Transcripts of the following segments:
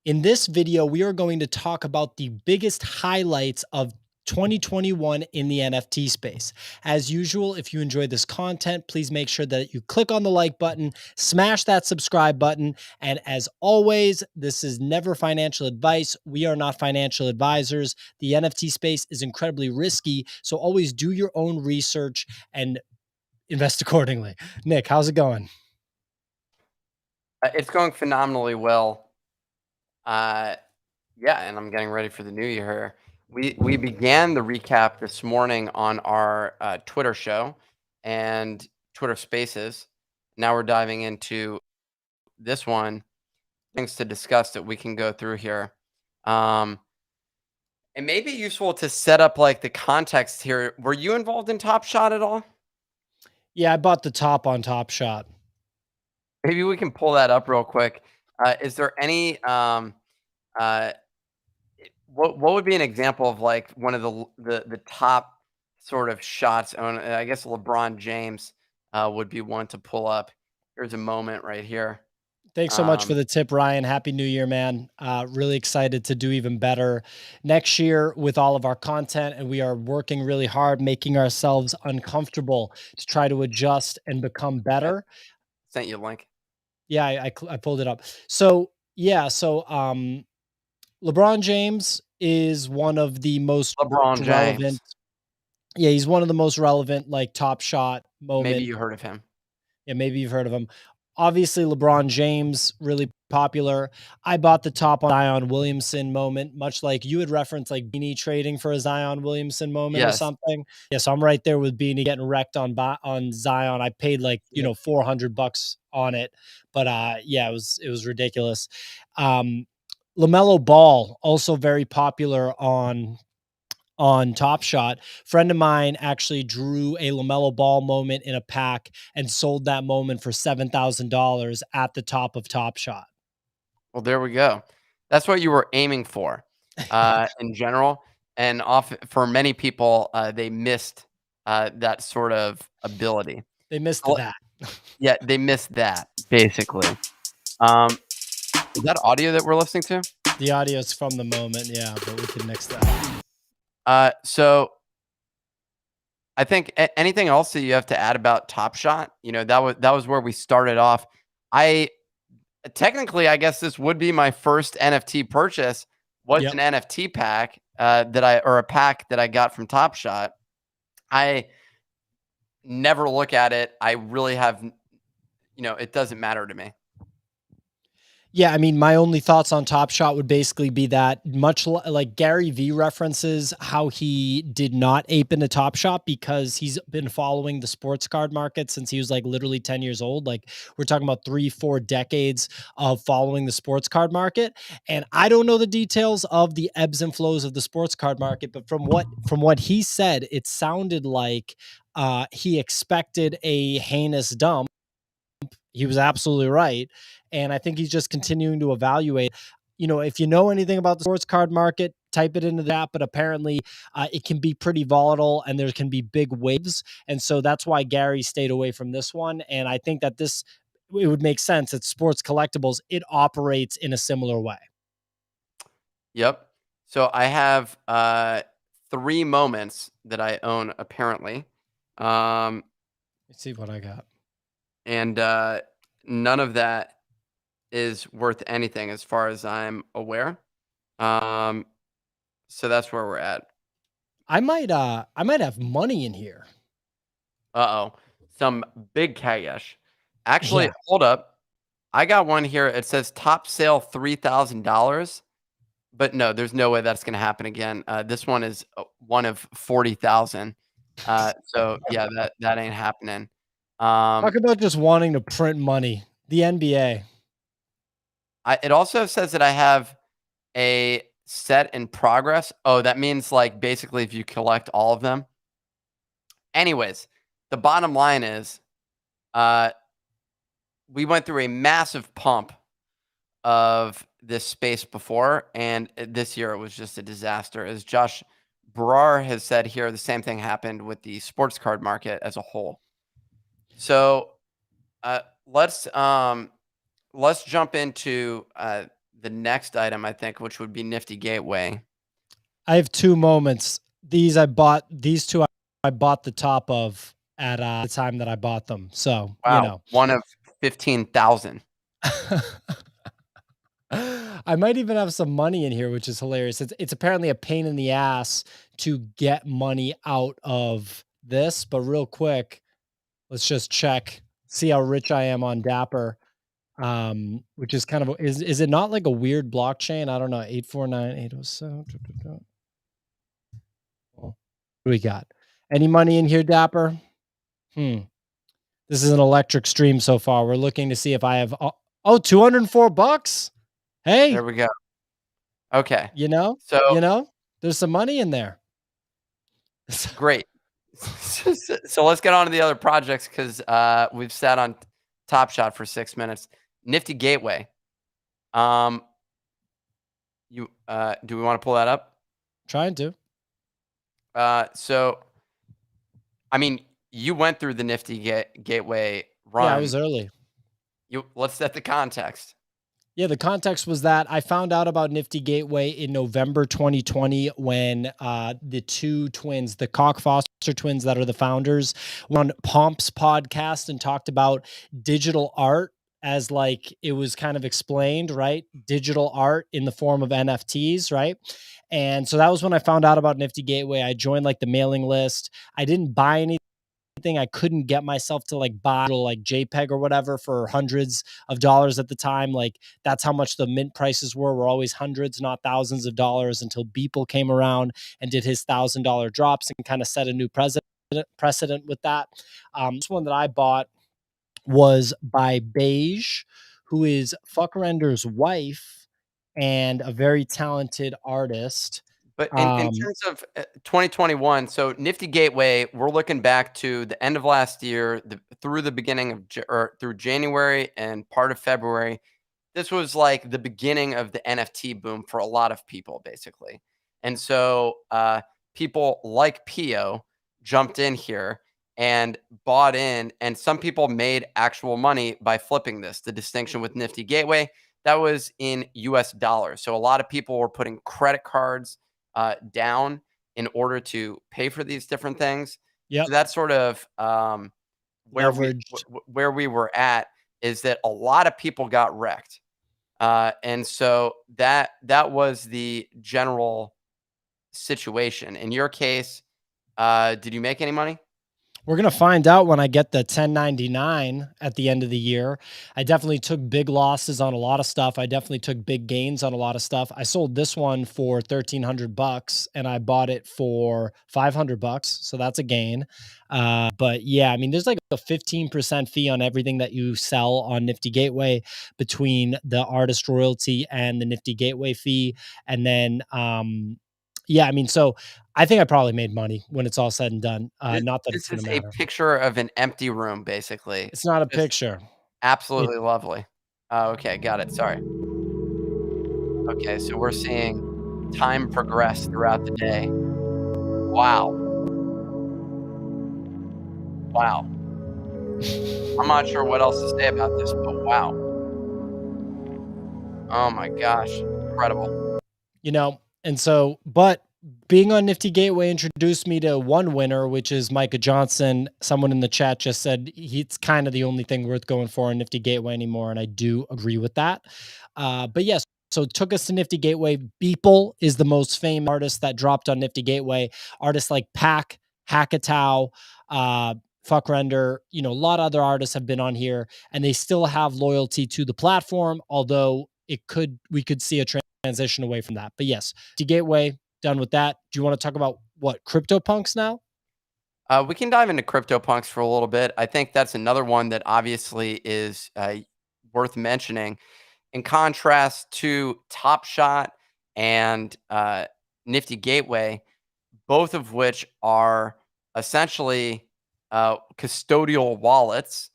In this video, we are going to talk about the biggest highlights of 2021 in the NFT space. As usual, if you enjoyed this content, please make sure that you click on the like button, smash that subscribe button. And as always, this is never financial advice. We are not financial advisors. The NFT space is incredibly risky. So always do your own research and invest accordingly. Nick, how's it going? It's going phenomenally well. Uh, yeah, and I'm getting ready for the new year here. We began the recap this morning on our Twitter show and Twitter Spaces. Now we're diving into this one. Things to discuss that we can go through here. It may be useful to set up like the context here. Were you involved in Top Shot at all? Yeah, I bought the top on Top Shot. Maybe we can pull that up real quick. Is there any uh, what would be an example of, like, one of the top sort of shots on I guess LeBron James, would be one to pull up. Here's a moment right here. Thanks so much for Um, the tip, Ryan. Happy New Year, man. Really excited to do even better next year with all of our content. And we are working really hard, making ourselves uncomfortable to try to adjust and become I better. sent you a link. Yeah, I pulled it up. So, yeah, LeBron James is one of the most LeBron relevant. James. Yeah, he's one of the most relevant, like, top shot Maybe moment. you heard of him. Yeah, maybe you've heard of him. Obviously, LeBron James, really popular. I bought the top on Zion Williamson moment, much like you had referenced like Beanie trading for a Zion Williamson moment or Yes. something. Yeah, so I'm right there with Beanie getting wrecked on Zion. I paid like, Yep. $400 on it. But yeah, it was ridiculous. Um LaMelo Ball, also very popular on Top Shot. Friend of mine actually drew a LaMelo Ball moment in a pack and sold that moment for $7,000 at the top of Top Shot. Well, there we go. That's what you were aiming for, in general, and off for many people, they missed, that sort of ability. They missed Well, that. yeah, they missed that, basically. Um, is that audio that we're listening to? The audio's from the moment, yeah, but we can mix that. So I think anything else that you have to add about Top Shot? That was where we started off. I technically, I guess this would be my first NFT purchase. Was Yep. an NFT pack or a pack that I got from Top Shot. I never look at it. I really have, it doesn't matter to me. Yeah, I mean, my only thoughts on Top Shot would basically be that like Gary V references how he did not ape into Top Shot because he's been following the sports card market since he was like literally 10 years old. Like we're talking about 3, 4 decades of following the sports card market. And I don't know the details of the ebbs and flows of the sports card market, but from what he said, it sounded like he expected a heinous dump. He was absolutely right. And I think he's just continuing to evaluate. If you know anything about the sports card market, type it into that. But apparently, it can be pretty volatile and there can be big waves. And so that's why Gary stayed away from this one. And I think that it would make sense. It's sports collectibles, it operates in a similar way. Yep. So I have three moments that I own apparently, um, Let's see what I got. and none of that is worth anything as far as I'm aware. Um, so that's where we're at. I might have money in here. Uh-oh. Some big cash. Actually, Yeah. hold up. I got one here. It says top sale $3,000, but no, there's no way that's gonna happen again. This one is one of 40,000. So yeah, that ain't happening. Talk Um, about just wanting to print money. The NBA. it also says that I have a set in progress. Oh, that means like basically if you collect all of them. Anyways, the bottom line is, uh, we went through a massive pump of this space before, and this year it was just a disaster. As Josh Brar has said here, the same thing happened with the sports card market as a whole. So uh, let's let's jump into the next item, I think, which would be Nifty Gateway. I have 2 moments. These I bought these 2 I bought the top of at, the time that I bought them. So, you Wow, know. one of 15,000. I might even have some money in here, which is hilarious. It's apparently a pain in the ass to get money out of this, but real quick, let's just check, see how rich I am on Dapper. Which is kind of is it not like a weird blockchain? I don't know. 849-807. What do we got? Any money in here, Dapper? This is an electric stream so far. We're looking to see if I have $204. Hey, There we go. Okay. you know, So there's some money in there. great. So let's get on to the other projects because we've sat on Top Shot for 6 minutes. Nifty Gateway. You do we want to pull that up? Trying to. So I mean, you went through the Nifty Gateway run. Yeah, I was early. Let's set the context. Yeah, the context was that I found out about Nifty Gateway in November 2020 when the two twins, the Koch Foster twins that are the founders, were on Pomp's podcast and talked about digital art as like it was kind of explained, right? Digital art in the form of NFTs, right? And so that was when I found out about Nifty Gateway. I joined like the mailing list. I didn't buy anything. I couldn't get myself to like buy like JPEG or whatever for hundreds of dollars at the time. Like that's how much the mint prices were always hundreds, not thousands of dollars until Beeple came around and did his $1,000 drops and kind of set a new precedent with that. This one that I bought was by Beige, who is Fuckrender's wife and a very talented artist. But in terms of 2021, so Nifty Gateway, we're looking back to the end of last year, through the beginning of or through January and part of February. This was like the beginning of the NFT boom for a lot of people, basically. And so people like Pio jumped in here and bought in, and some people made actual money by flipping this. The distinction with Nifty Gateway, that was in US dollars. So a lot of people were putting credit cards down in order to pay for these different things. Yep. So that's sort of where we were at, is that a lot of people got wrecked. And so that was the general situation. In your case, did you make any money? We're going to find out when I get the 1099 at the end of the year. I definitely took big losses on a lot of stuff. I definitely took big gains on a lot of stuff. I sold this one for $1,300 and I bought it for $500. So that's a gain. But yeah, I mean, there's like a 15% fee on everything that you sell on Nifty Gateway between the artist royalty and the Nifty Gateway fee. And then, yeah, I mean, so I think I probably made money when it's all said and done. Not that it's This gonna is a matter. picture of an empty room, basically. It's not a Just picture. absolutely lovely. Oh, okay, got it. Sorry. Okay, so we're seeing time progress throughout the day. Wow. Wow. I'm not sure what else to say about this, but wow. Oh my gosh, incredible. You know, and so, but being on Nifty Gateway introduced me to one winner, which is Micah Johnson. Someone in the chat just said it's kind of the only thing worth going for on Nifty Gateway anymore, and I do agree with that. But yes, so it took us to Nifty Gateway. Beeple is the most famous artist that dropped on Nifty Gateway. Artists like Pac, Hackatow, Fuckrender, you know, a lot of other artists have been on here, and they still have loyalty to the platform, although we could see a transition away from that. But yes, Nifty Gateway, done with that. Do you want to talk about what CryptoPunks now? We can dive into CryptoPunks for a little bit. I think that's another one that obviously is worth mentioning. In contrast to Top Shot and Nifty Gateway, both of which are essentially custodial wallets,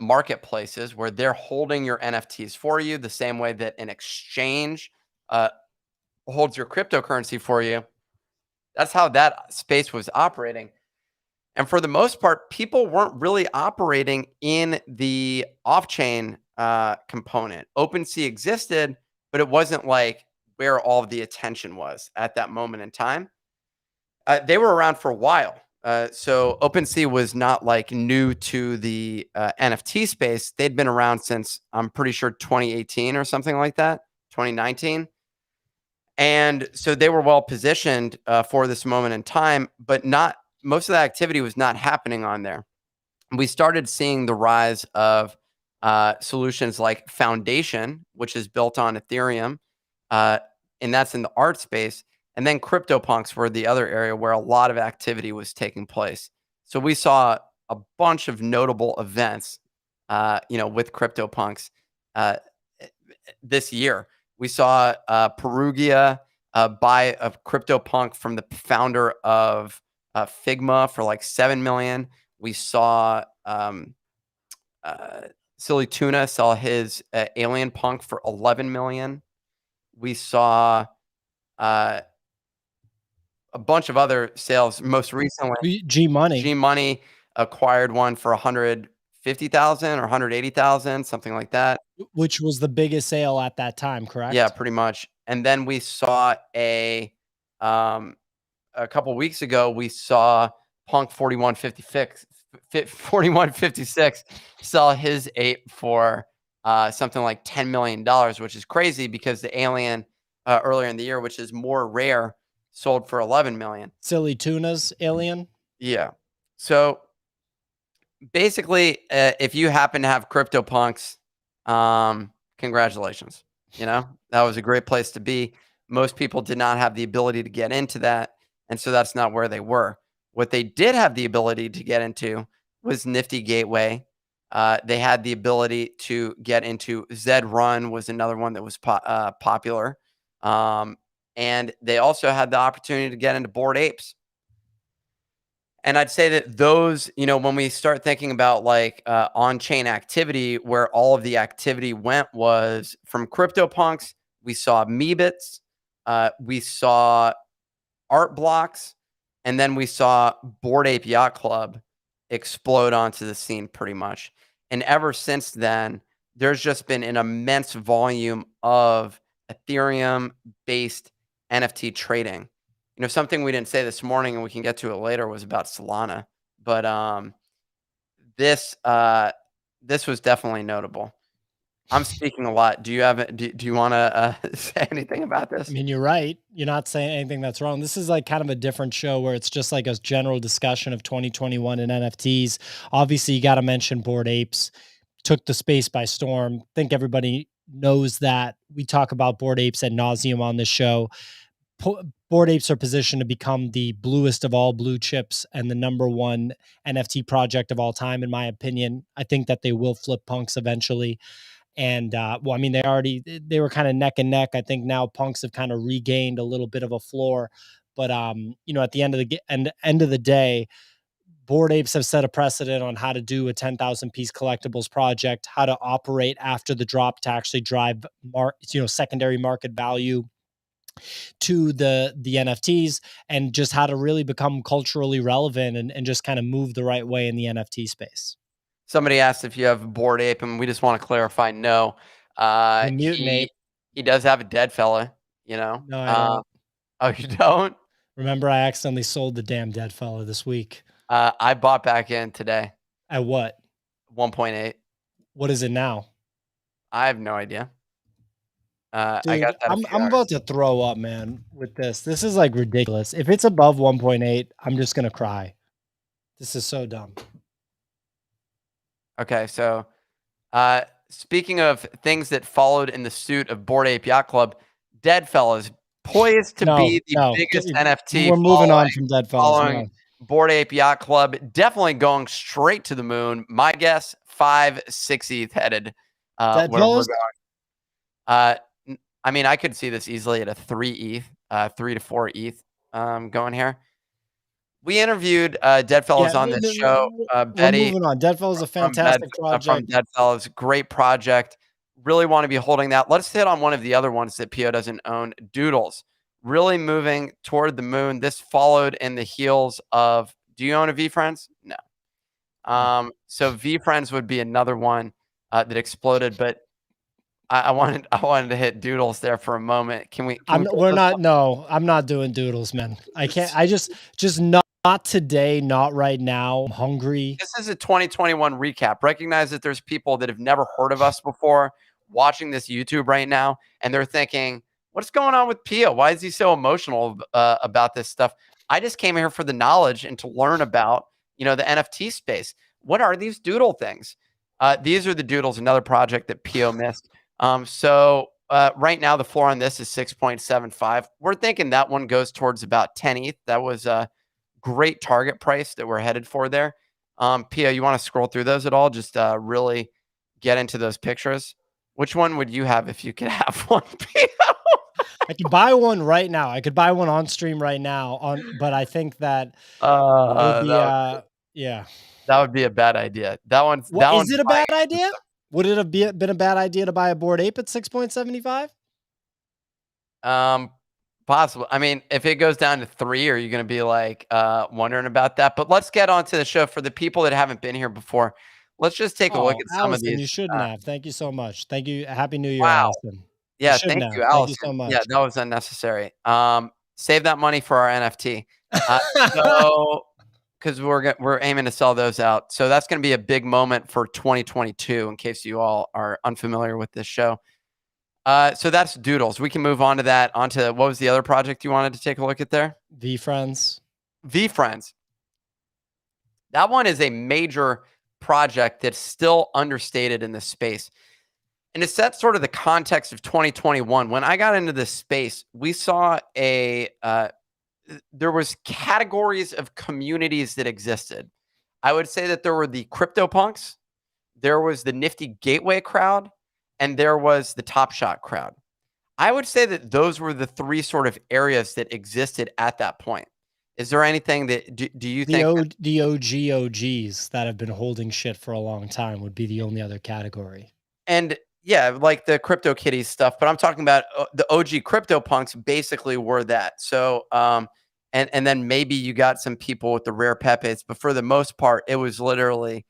marketplaces where they're holding your NFTs for you the same way that an exchange holds your cryptocurrency for you. That's how that space was operating. And for the most part, people weren't really operating in the off-chain component. OpenSea existed, but it wasn't like where all the attention was at that moment in time. They were around for a while. So OpenSea was not like new to the NFT space. They'd been around since I'm pretty sure 2018 or something like that, 2019. And so they were well positioned for this moment in time, but not most of the activity was not happening on there. We started seeing the rise of solutions like Foundation, which is built on Ethereum, uh, and that's in the art space. And then CryptoPunks were the other area where a lot of activity was taking place. So we saw a bunch of notable events, with CryptoPunks uh, this year. We saw Perugia buy a CryptoPunk from the founder of Figma for like 7 million. We saw Silly Tuna sell his Alien Punk for 11 million. We saw uh, a bunch of other sales. Most recently, G Money. G Money acquired one for 150,000 or 180,000, something like that. Which was the biggest sale at that time, correct? Yeah, pretty much. And then we saw um, a couple weeks ago, we saw Punk 4156 sell his ape for something like $10 million, which is crazy because the Alien earlier in the year, which is more rare, sold for 11 million. Silly Tuna's Alien. Yeah. So basically, if you happen to have CryptoPunks, congratulations. That was a great place to be. Most people did not have the ability to get into that. And so that's not where they were. What they did have the ability to get into was Nifty Gateway. They had the ability to get into Zed Run was another one that was popular. And they also had the opportunity to get into Bored Apes. And I'd say that those, when we start thinking about like on-chain activity, where all of the activity went was from CryptoPunks, we saw Meebits, we saw Art Blocks, and then we saw Bored Ape Yacht Club explode onto the scene pretty much. And ever since then, there's just been an immense volume of Ethereum-based NFT trading. Something we didn't say this morning, and we can get to it later, was about Solana. But this was definitely notable. I'm speaking a lot. Do you want to say anything about this? I mean, you're right. You're not saying anything that's wrong. This is like kind of a different show where it's just like a general discussion of 2021 and NFTs. Obviously, you got to mention Bored Apes took the space by storm. I think everybody knows that. We talk about Bored Apes ad nauseum on this show. Bored Apes are positioned to become the bluest of all blue chips and the #1 NFT project of all time, in my opinion. I think that they will flip Punks eventually. And well, I mean, they were kind of neck and neck. I think now Punks have kind of regained a little bit of a floor. But at the end of the day, Bored Apes have set a precedent on how to do a 10,000 piece collectibles project, how to operate after the drop to actually drive secondary market value to the NFTs, and just how to really become culturally relevant and just kind of move the right way in the NFT space. Somebody asked if you have Bored Ape, and we just want to clarify, no. He does have a dead fella, No, I don't. Oh, you don't? Remember, I accidentally sold the damn dead fella this week. I bought back in today. At what? 1.8. What is it now? I have no idea. Dude, I got that. I'm about to throw up, man, with this. This is like ridiculous. If it's above 1.8, I'm just gonna cry. This is so dumb. Okay, so speaking of things that followed in the suit of Bored Ape Yacht Club, Dead Fellas poised to be the biggest NFT. We're moving on from Dead Fellas. Following Bored Ape Yacht Club, definitely going straight to the moon. My guess, 5, 6 ETH headed. Where we're going. I mean, I could see this easily at a 3 ETH, 3 to 4 ETH going here. We interviewed Dead Fellas on this show. Betty, moving on. Dead Fellas is a fantastic project. From Dead Fellas, great project. Really want to be holding that. Let's hit on one of the other ones that Pio doesn't own, Doodles. Really moving toward the moon. This followed in the heels of, do you own a VeeFriends? No. So VeeFriends would be another one that exploded. But I wanted to hit doodles there for a moment. Can we pull We're this not. up? No, I'm not doing doodles, man. I can't. I just not today. Not right now. I'm hungry. This is a 2021 recap. Recognize that there's people that have never heard of us before watching this YouTube right now, and they're thinking, "What's going on with Pio? Why is he so emotional about this stuff?" I just came here for the knowledge and to learn about, the NFT space. What are these doodle things? These are the doodles. Another project that Pio missed. Right now the floor on this is 6.75. We're thinking that one goes towards about 10 ETH. That was a great target price that we're headed for there. Pia, you want to scroll through those at all? Just really get into those pictures. Which one would you have if you could have one, Pia? I could buy one right now. I could buy one on stream right now. But I think that it would be. That Yeah. would be a bad idea. What That is one's it a buying bad idea? Would it have been a bad idea to buy a Bored Ape at 6.75? Possible. I mean, if it goes down to 3, are you going to be like wondering about that? But let's get on to the show for the people that haven't been here before. Let's just take a look Oh, at some of Allison, these. you shouldn't have. Thank you so much. Thank you. Happy New Year, Wow. Allison. You Yeah, shouldn't thank have. you, Thank you so Allison. Yeah, much. that was unnecessary. Save that money for our NFT. So, because we're aiming to sell those out, so that's going to be a big moment for 2022. In case you all are unfamiliar with this show, so that's Doodles. We can move on to that. Onto what was the other project you wanted to take a look at there? VeeFriends. VeeFriends. That one is a major project that's still understated in this space. And it sets sort of the context of 2021. When I got into this space, we saw there was categories of communities that existed. I would say that there were the CryptoPunks, there was the Nifty Gateway crowd, and there was the Top Shot crowd. I would say that those were the 3 sort of areas that existed at that point. Is there anything that do you think The OGs that have been holding shit for a long time would be the only other category. And yeah, like the CryptoKitties stuff, but I'm talking about the OG CryptoPunks basically were that. So, and then maybe you got some people with the rare Pepes, but for the most part, it was literally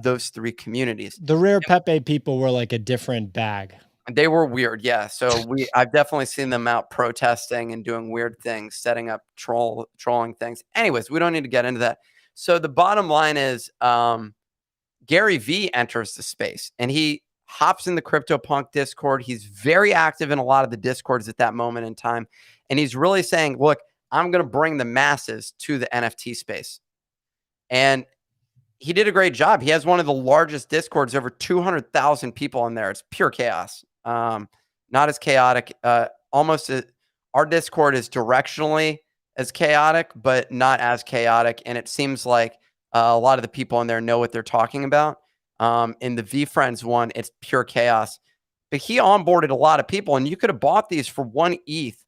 those 3 communities. The rare Pepe people were like a different bag. They were weird, yeah. So I've definitely seen them out protesting and doing weird things, setting up trolling things. Anyways, we don't need to get into that. So the bottom line is, Gary V enters the space and he hops in the CryptoPunk Discord. He's very active in a lot of the Discords at that moment in time. And he's really saying, look, I'm going to bring the masses to the NFT space. And he did a great job. He has one of the largest Discords, over 200,000 people in there. It's pure chaos. Not as chaotic. Our Discord is directionally as chaotic, but not as chaotic. And it seems like a lot of the people in there know what they're talking about. In the VeeFriends one, it's pure chaos. But he onboarded a lot of people, and you could have bought these for 1 ETH,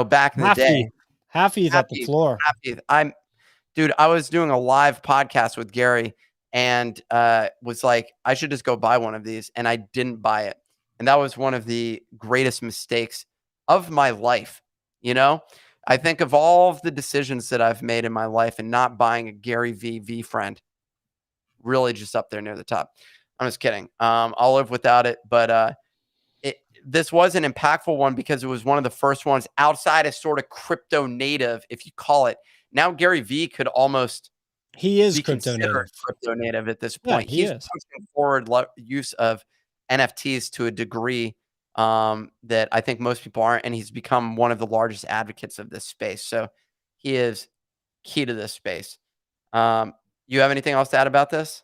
back in the day. Half ETH at the floor. Half ETH. I was doing a live podcast with Gary and was like, I should just go buy one of these. And I didn't buy it. And that was one of the greatest mistakes of my life. I think of all of the decisions that I've made in my life, and not buying a Gary VeeFriend, really just up there near the top. I'm just kidding. I'll live without it. But this was an impactful one because it was one of the first ones outside of sort of crypto native, if you call it. Now Gary V could almost he is be crypto native at this point. Yeah, He's pushing forward use of NFTs to a degree that I think most people aren't, and he's become one of the largest advocates of this space. So he is key to this space. You have anything else to add about this?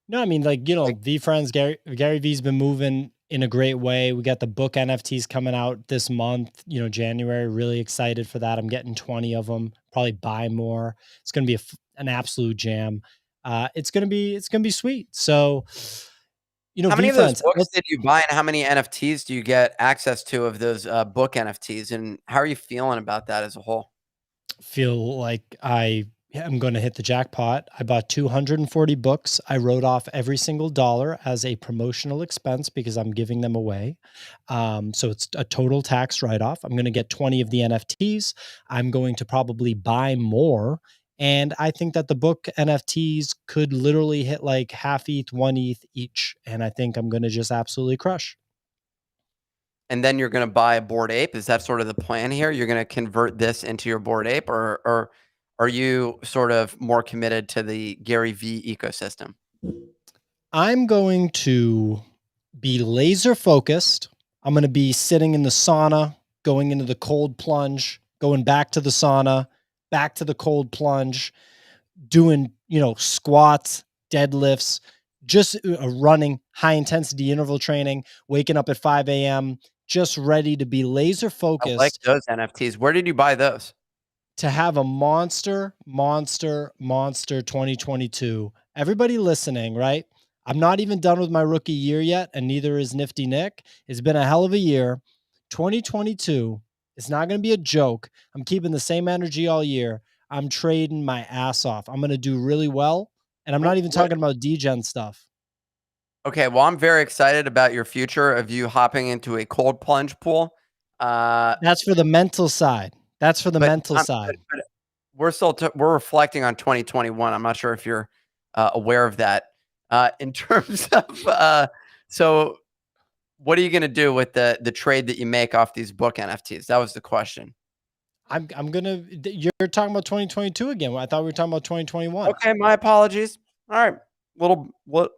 No, I mean, VeeFriends, Gary V's been moving in a great way. We got the book NFTs coming out this month, January. Really excited for that. I'm getting 20 of them. Probably buy more. It's going to be an absolute jam. It's going to be sweet. So, how many of those books did you buy, and how many NFTs do you get access to of those book NFTs? And how are you feeling about that as a whole? Feel like I'm going to hit the jackpot. I bought 240 books. I wrote off every single dollar as a promotional expense because I'm giving them away. So it's a total tax write-off. I'm going to get 20 of the NFTs. I'm going to probably buy more. And I think that the book NFTs could literally hit like half ETH, 1 ETH each. And I think I'm going to just absolutely crush. and then you're going to buy a Bored Ape. Is that sort of the plan here? You're going to convert this into your Bored Ape, or are you sort of more committed to the Gary V ecosystem? I'm going to be laser focused. I'm going to be sitting in the sauna, going into the cold plunge, going back to the sauna, back to the cold plunge, doing, squats, deadlifts, just running high intensity interval training, waking up at 5 a.m., just ready to be laser I like focused those NFTs. Where did you buy those? to have a monster 2022. Everybody listening, right? I'm not even done with my rookie year yet, and neither is Nifty Nick. It's been a hell of a year. 2022 is not going to be a joke. I'm keeping the same energy all year. I'm trading my ass off. I'm going to do really well. And I'm not even talking about degen stuff. Okay, well, I'm very excited about your future of you hopping into a cold plunge pool. That's for the mental side. That's for the mental side. But we're still we're reflecting on 2021. I'm not sure if you're aware of that. In terms of so, what are you going to do with the trade that you make off these book NFTs? That was the question. I'm gonna. You're talking about 2022 again. I thought we were talking about 2021. Okay, my apologies. All right, what?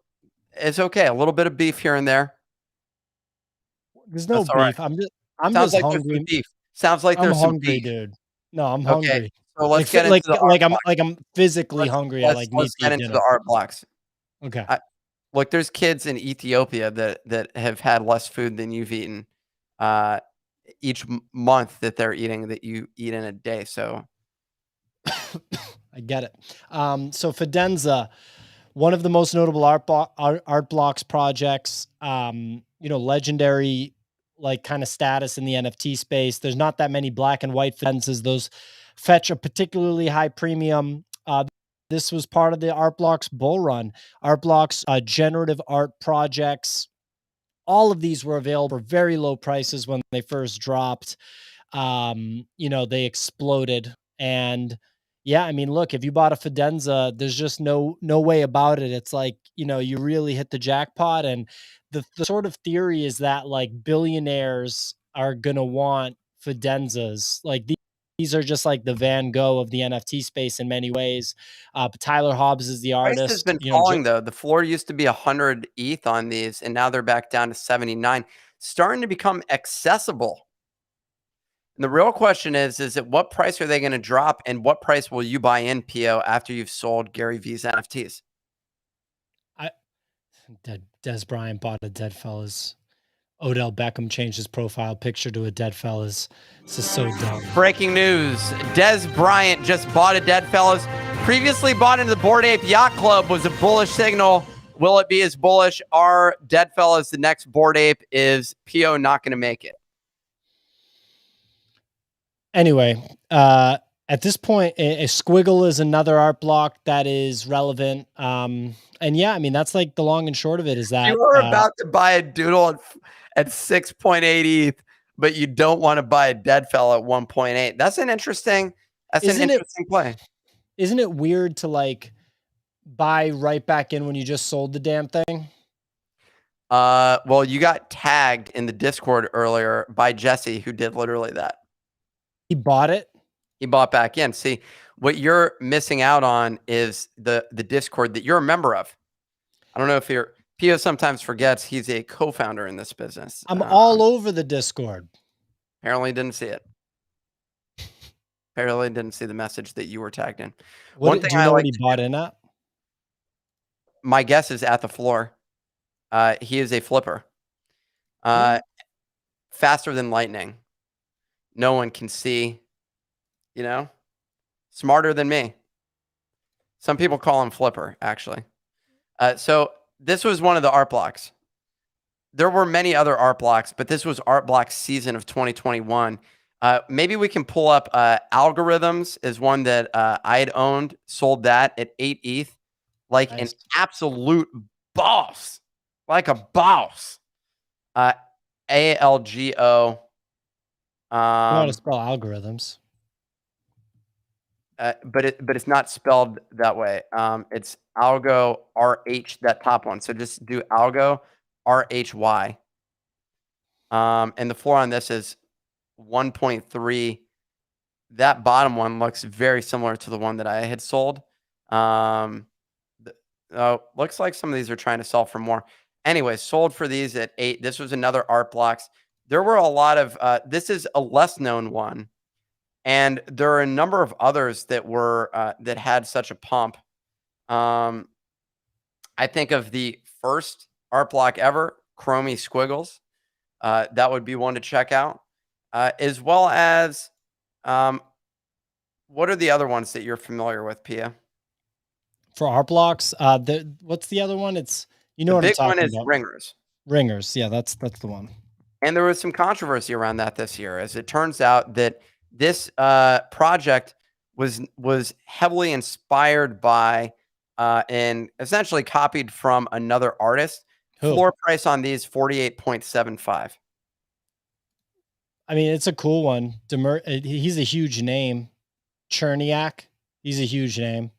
It's okay. A little bit of beef here and there. There's no That's all right. beef. I'm Sounds just like there's hungry. some beef. Sounds like I'm there's some hungry, beef. dude. No, I'm Okay, hungry. so let's get into the art block. I'm physically hungry. I like Let's need to get eat into dinner. the art blocks. Okay. Look, there's kids in Ethiopia that have had less food than you've eaten each month that they're eating that you eat in a day. So I get it. So Fidenza, one of the most notable art blocks projects, legendary like kind of status in the NFT space. There's not that many black and white Fidenzas. Those fetch a particularly high premium. This was part of the Art Blocks bull run. Art Blocks, generative art projects. All of these were available for very low prices when they first dropped. They exploded. And yeah, I mean, look, if you bought a Fidenza, there's just no way about it. It's like, you really hit the jackpot. And the sort of theory is that like billionaires are gonna want Fidenzas. Like these are just like the Van Gogh of the NFT space in many ways. But Tyler Hobbs is the price has artist. been falling though. The floor used to be 100 ETH on these, and now they're back down to 79, starting to become accessible. And the real question is at what price are they going to drop, and what price will you buy in, PO, after you've sold Gary V's NFTs? Des Bryant bought a Deadfellas. Odell Beckham changed his profile picture to a Deadfellas. This is so dumb. Breaking news. Des Bryant just bought a Deadfellas. Previously bought into the Bored Ape Yacht Club was a bullish signal. Will it be as bullish? Are Deadfellas the next Bored Ape? Is PO not going to make it? Anyway, at this point, a squiggle is another art block that is relevant. And yeah, I mean, that's like the long and short of it is that you were about to buy a doodle at 6.8 ETH, but you don't want to buy a Deadfella at 1.8. That's an interesting play. Isn't it weird to like buy right back in when you just sold the damn thing? Well, you got tagged in the Discord earlier by Jesse, who did literally that. He bought it. He bought back in. See, what you're missing out on is the Discord that you're a member of. I don't know if PO sometimes forgets he's a co-founder in this business. I'm all over the Discord. Apparently didn't see it. Apparently didn't see the message that you were tagged in. One thing I like he bought in at? My guess is at the floor. He is a flipper. Faster than lightning. No one can see, smarter than me. Some people call him Flipper, actually. So this was one of the art blocks. There were many other art blocks, but this was art block season of 2021. Maybe we can pull up Algorithms is one that I had owned, sold that at 8 ETH, like nice. An absolute boss, like a boss. ALGO. You want to spell Algorithms, but it's not spelled that way. It's Algo RH, that top one. So just do Algo RHY. And the floor on this is 1.3. That bottom one looks very similar to the one that I had sold. Looks like some of these are trying to sell for more. Anyway, sold for these at 8. This was another Art Blocks. There were a lot of, this is a less known one. And there are a number of others that were, that had such a pump. I think of the first Art Block ever, Chromie Squiggles. That would be one to check out. As well as, what are the other ones that you're familiar with, Pia? For Art Blocks, what's the other one? It's, you know The what I'm big one talking is about. Ringers. Ringers. Yeah, that's the one. And there was some controversy around that this year, as it turns out that this project was heavily inspired by and essentially copied from another artist. Who? Floor price on these 48.75. I mean, it's a cool one. He's a huge name. Cherniak. He's a huge name.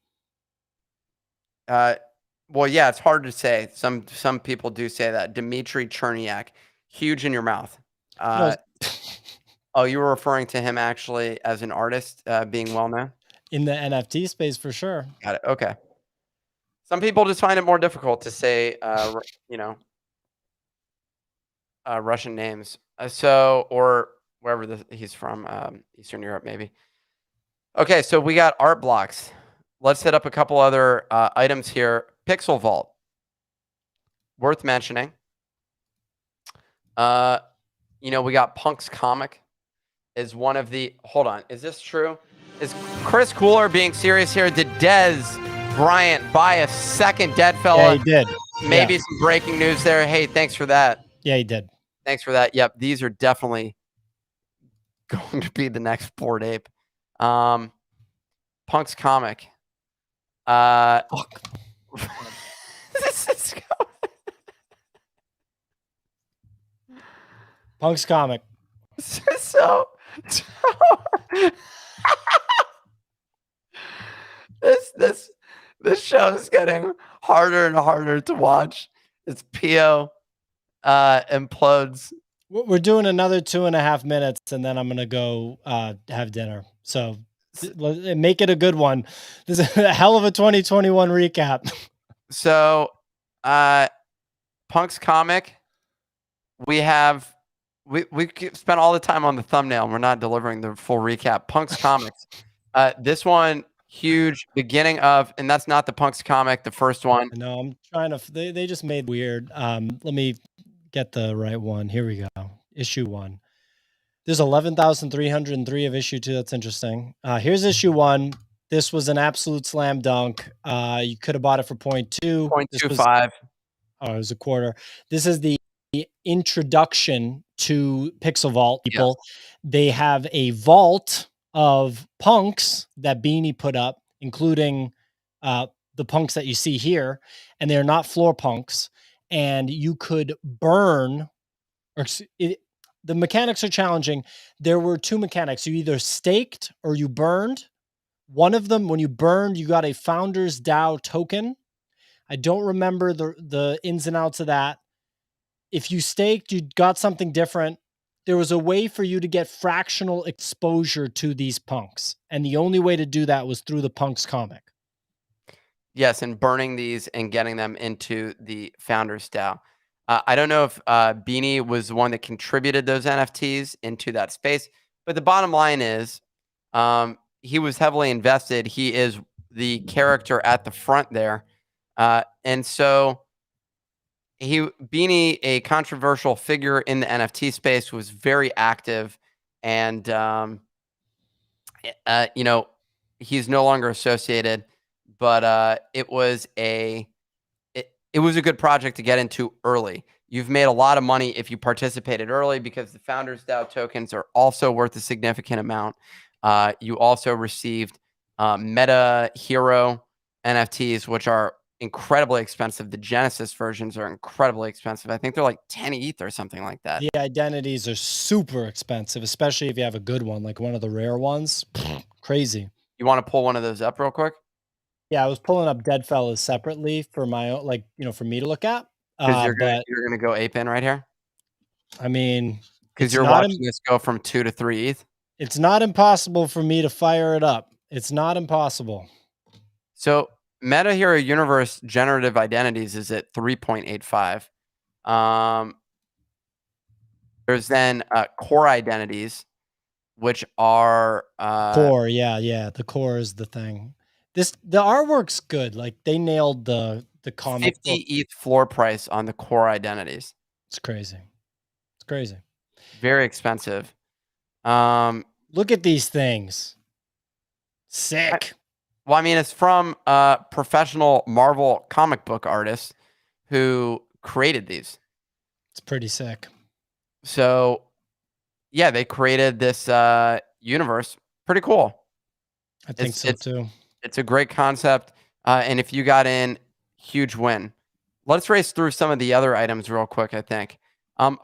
Well, yeah, it's hard to say. Some people do say that. Dmitry Cherniak, huge in your mouth. Oh, you were referring to him actually as an artist, being well known in the NFT space for sure. Got it. Okay. Some people just find it more difficult to say, Russian names. Or wherever he's from, Eastern Europe, maybe. Okay, so we got Art Blocks. Let's hit up a couple other items here. Pixel Vault, worth mentioning. We got Punk's Comic is one of the. Hold on, is this true? Is Chris Cooler being serious here? Did Dez Bryant buy a second Dead Fella? Yeah, he did. Maybe some breaking news there. Hey, thanks for that. Yeah, he did. Thanks for that. Yep, these are definitely going to be the next Bored Ape. Punk's Comic. Fuck. This is Punk's Comic. So this show is getting harder and harder to watch. It's Pio implodes. We're doing another 2.5 minutes, and then I'm gonna go have dinner. So make it a good one. This is a hell of a 2021 recap. So, Punk's Comic. We spent all the time on the thumbnail, and we're not delivering the full recap. Punk's Comics. This one, huge beginning of, and that's not the Punk's Comic, the first one. No, I'm trying to. They just made weird. Let me get the right one. Here we go. Issue 1. There's 11,303 of issue 2. That's interesting. Here's issue 1. This was an absolute slam dunk. You could have bought it for 0.2. 0.25. Oh, it was a quarter. This is the introduction to Pixel Vault, people. Yes. They have a vault of punks that Beanie put up, including the punks that you see here, and they're not floor punks. And you could burn, the mechanics are challenging. There were 2 mechanics. You either staked or you burned. One of them, when you burned, you got a Founders DAO token. I don't remember the ins and outs of that. If you staked, you got something different. There was a way for you to get fractional exposure to these punks. And the only way to do that was through the Punk's Comic. Yes, and burning these and getting them into the Founders DAO. I don't know if Beanie was the one that contributed those NFTs into that space, but the bottom line is he was heavily invested. He is the character at the front there. And so Beanie, a controversial figure in the NFT space, was very active, and he's no longer associated. But it was a good project to get into early. You've made a lot of money if you participated early, because the Founders DAO tokens are also worth a significant amount. You also received Meta Hero NFTs, which are incredibly expensive. The Genesis versions are incredibly expensive. I think they're like 10 ETH or something like that. The identities are super expensive, especially if you have a good one, like one of the rare ones. Crazy. You want to pull one of those up real quick? Yeah, I was pulling up Dead Fellas separately for my own, for me to look at. Because you're going to go ape in right here? I mean, Because it's you're not watching this go from 2 to 3 ETH. it's not impossible for me to fire it up. It's not impossible. So Meta Hero Universe generative identities is at 3.85. There's then core identities, which are Core, yeah. The core is the thing. The artwork's good. Like they nailed the comic 50 book. ETH floor price on the core identities. It's crazy. It's crazy. Very expensive. Um, Look at these things. Sick. Well, I mean, it's from professional Marvel comic book artists who created these. It's pretty sick. So, yeah, they created this universe. Pretty cool. I think so too. It's a great concept. And if you got in, huge win. Let's race through some of the other items real quick, I think.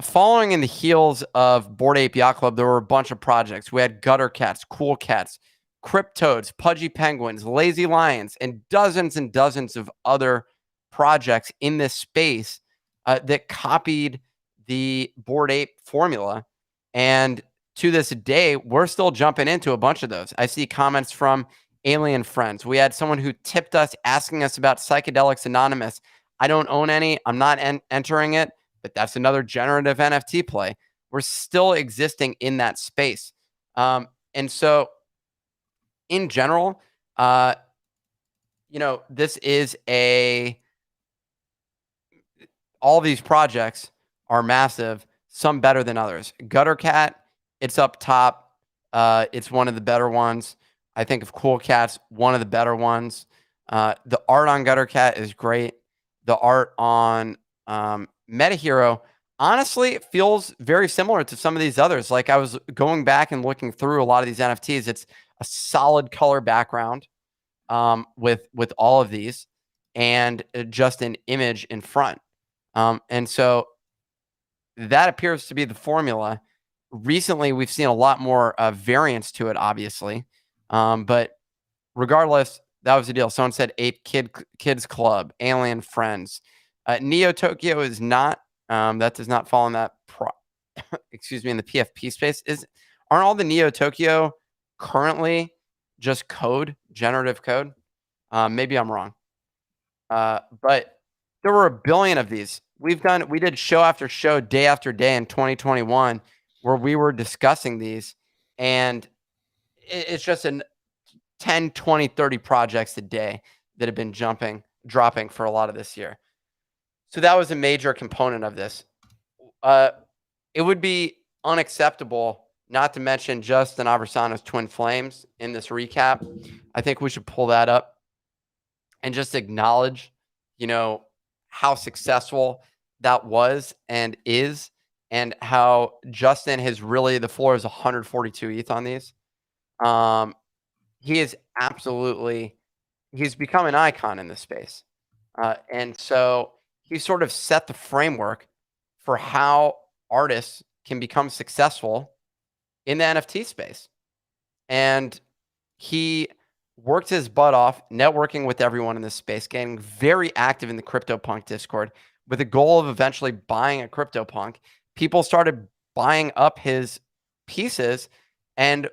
Following in the heels of Bored Ape Yacht Club, there were a bunch of projects. We had Gutter Cats, Cool Cats, Cryptoads, Pudgy Penguins, Lazy Lions, and dozens of other projects in this space that copied the Bored Ape formula. And to this day, we're still jumping into a bunch of those. I see comments from Alien Friends. We had someone who tipped us asking us about Psychedelics Anonymous. I don't own any. I'm not entering it, but that's another generative NFT play. We're still existing in that space. And so in general, this is all these projects are massive, some better than others. Gutter Cat, it's up top. It's one of the better ones. I think of Cool Cats, one of the better ones. The art on Gutter Cat is great. The art on Meta Hero, honestly, it feels very similar to some of these others. Like I was going back and looking through a lot of these NFTs. It's a solid color background with all of these, and just an image in front. And so that appears to be the formula. Recently, we've seen a lot more variance to it, obviously. But regardless, that was the deal. Someone said Ape Kids Club, Alien Friends. Neo Tokyo is not. That does not fall in that. Excuse me, in the PFP space. Aren't all the Neo Tokyo currently just code, generative code? Maybe I'm wrong. But there were a billion of these. We did show after show, day after day in 2021, where we were discussing these, and it's just 10, 20, 30 projects a day that have been dropping for a lot of this year. So that was a major component of this. It would be unacceptable not to mention Justin Aversano's Twin Flames in this recap. I think we should pull that up and just acknowledge, how successful that was and is, and how Justin has really, the floor is 142 ETH on these. He is he's become an icon in this space. And so he sort of set the framework for how artists can become successful in the NFT space. And he worked his butt off networking with everyone in this space, getting very active in the CryptoPunk Discord with the goal of eventually buying a CryptoPunk. People started buying up his pieces, and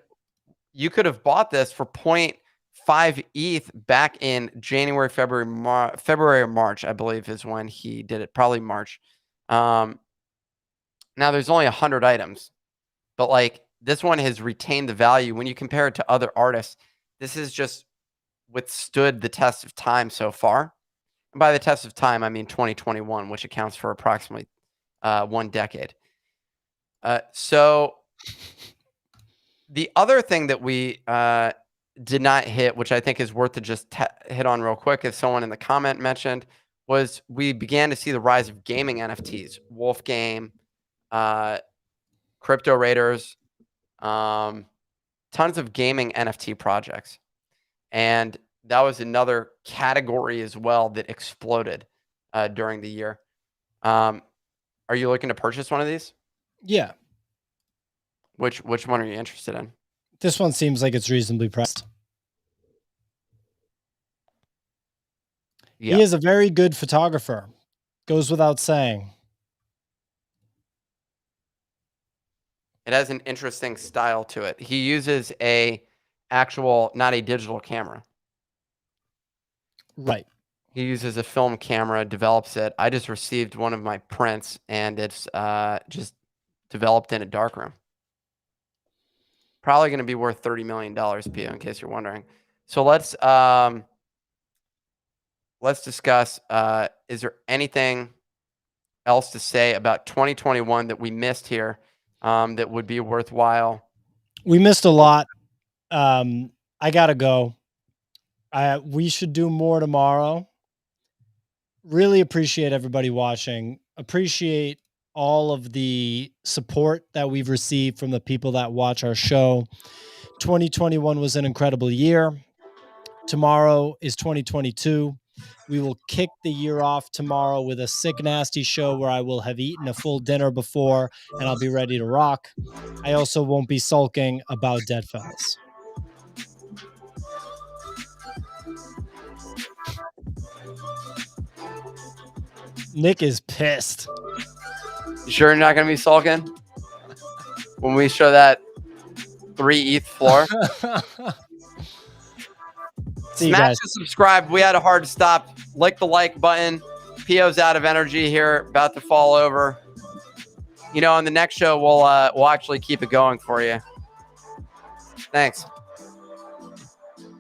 you could have bought this for 0.5 ETH back in January, February or March, I believe is when he did it, probably March. Now there's only 100 items, but like this one has retained the value. When you compare it to other artists, this has just withstood the test of time so far. And by the test of time, I mean 2021, which accounts for approximately 1 decade. So the other thing that we did not hit, which I think is worth to just hit on real quick, as someone in the comment mentioned, was we began to see the rise of gaming NFTs, Wolf Game, Crypto Raiders, tons of gaming NFT projects. And that was another category as well that exploded during the year. Are you looking to purchase one of these? Yeah. Which one are you interested in? This one seems like it's reasonably priced. Yeah. He is a very good photographer. Goes without saying. It has an interesting style to it. He uses a actual, not a digital camera. Right. He uses a film camera, develops it. I just received one of my prints, and it's just developed in a darkroom. Probably going to be worth $30 million, Pio, in case you're wondering. So let's discuss. Is there anything else to say about 2021 that we missed here that would be worthwhile? We missed a lot. I gotta go. We should do more tomorrow. Really appreciate everybody watching. Appreciate all of the support that we've received from the people that watch our show. 2021 was an incredible year. Tomorrow is 2022. We will kick the year off tomorrow with a sick, nasty show where I will have eaten a full dinner before and I'll be ready to rock. I also won't be sulking about Deadfellas. Nick is pissed. You sure you're not going to be sulking when we show that 3 ETH floor? Smash the subscribe. We had a hard stop. Lick the like button. Pio's out of energy here, about to fall over. You know, on the next show, we'll actually keep it going for you. Thanks.